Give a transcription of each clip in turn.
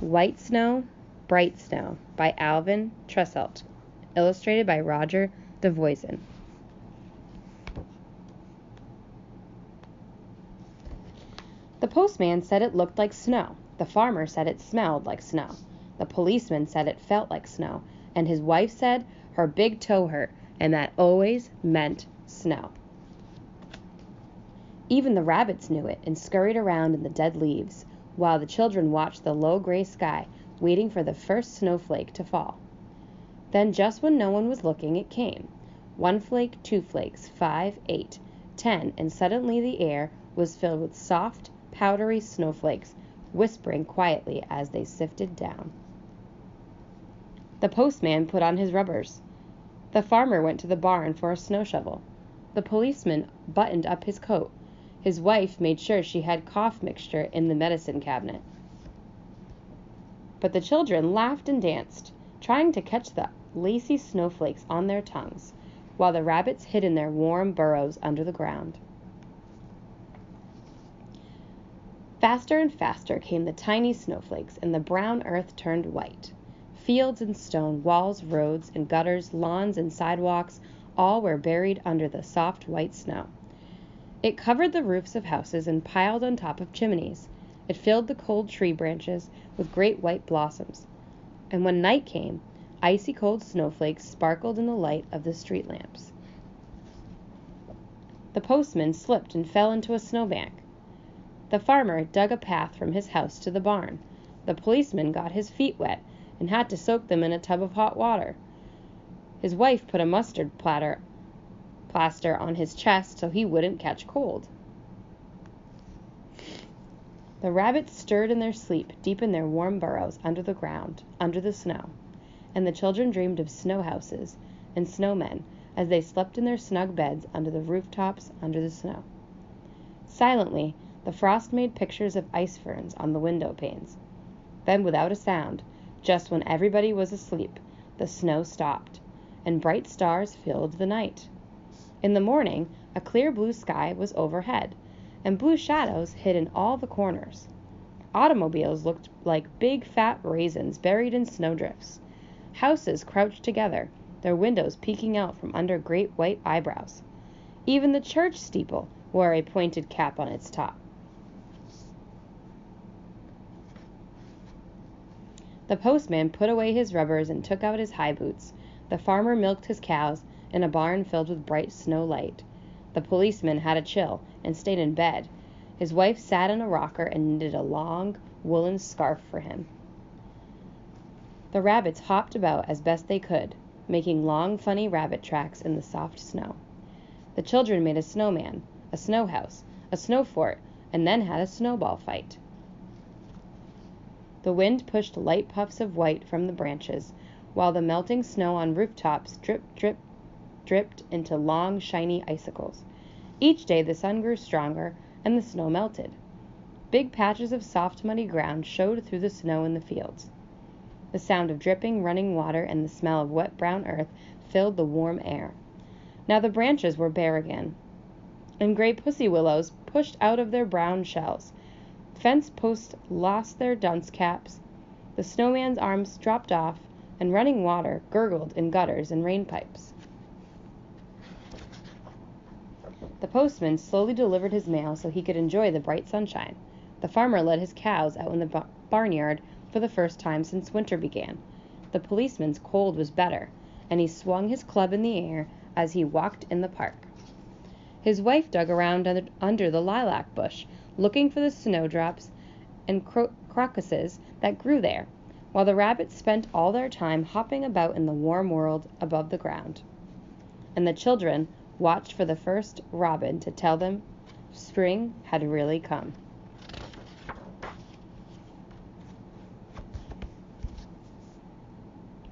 White Snow, Bright Snow by Alvin Tresselt, illustrated by Roger DeVoisin. The postman said it looked like snow. The farmer said it smelled like snow. The policeman said it felt like snow. And his wife said her big toe hurt, and that always meant snow. Even the rabbits knew it and scurried around in the dead leaves, while the children watched the low gray sky, waiting for the first snowflake to fall. Then, just when no one was looking, it came. 1 flake, 2 flakes, 5, 8, 10, and suddenly the air was filled with soft, powdery snowflakes, whispering quietly as they sifted down. The postman put on his rubbers. The farmer went to the barn for a snow shovel. The policeman buttoned up his coat. His wife made sure she had cough mixture in the medicine cabinet. But the children laughed and danced, trying to catch the lacy snowflakes on their tongues, while the rabbits hid in their warm burrows under the ground. Faster and faster came the tiny snowflakes, and the brown earth turned white. Fields and stone, walls, roads and gutters, lawns and sidewalks, all were buried under the soft white snow. It covered the roofs of houses and piled on top of chimneys. It filled the cold tree branches with great white blossoms. And when night came, icy cold snowflakes sparkled in the light of the street lamps. The postman slipped and fell into a snowbank. The farmer dug a path from his house to the barn. The policeman got his feet wet and had to soak them in a tub of hot water. His wife put a mustard plaster on his chest so he wouldn't catch cold. The rabbits stirred in their sleep, deep in their warm burrows under the ground, under the snow, and the children dreamed of snow houses and snowmen as they slept in their snug beds under the rooftops under the snow. Silently, the frost made pictures of ice ferns on the window panes. Then, without a sound, just when everybody was asleep, the snow stopped, and bright stars filled the night. In the morning, a clear blue sky was overhead, and blue shadows hid in all the corners. Automobiles looked like big fat raisins buried in snowdrifts. Houses crouched together, their windows peeking out from under great white eyebrows. Even the church steeple wore a pointed cap on its top. The postman put away his rubbers and took out his high boots. The farmer milked his cows in a barn filled with bright snow light. The policeman had a chill and stayed in bed. His wife sat in a rocker and knitted a long woolen scarf for him. The rabbits hopped about as best they could, making long, funny rabbit tracks in the soft snow. The children made a snowman, a snow house, a snow fort, and then had a snowball fight. The wind pushed light puffs of white from the branches, while the melting snow on rooftops dripped into long, shiny icicles. Each day the sun grew stronger and the snow melted. Big patches of soft, muddy ground showed through the snow in the fields. The sound of dripping, running water and the smell of wet brown earth filled the warm air. Now the branches were bare again, and gray pussy willows pushed out of their brown shells. Fence posts lost their dunce caps. The snowman's arms dropped off, and running water gurgled in gutters and rain pipes. The postman slowly delivered his mail so he could enjoy the bright sunshine. The farmer led his cows out in the barnyard for the first time since winter began. The policeman's cold was better, and he swung his club in the air as he walked in the park. His wife dug around under the lilac bush, looking for the snowdrops and crocuses that grew there, while the rabbits spent all their time hopping about in the warm world above the ground. And the children watched for the first robin to tell them spring had really come.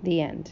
The end.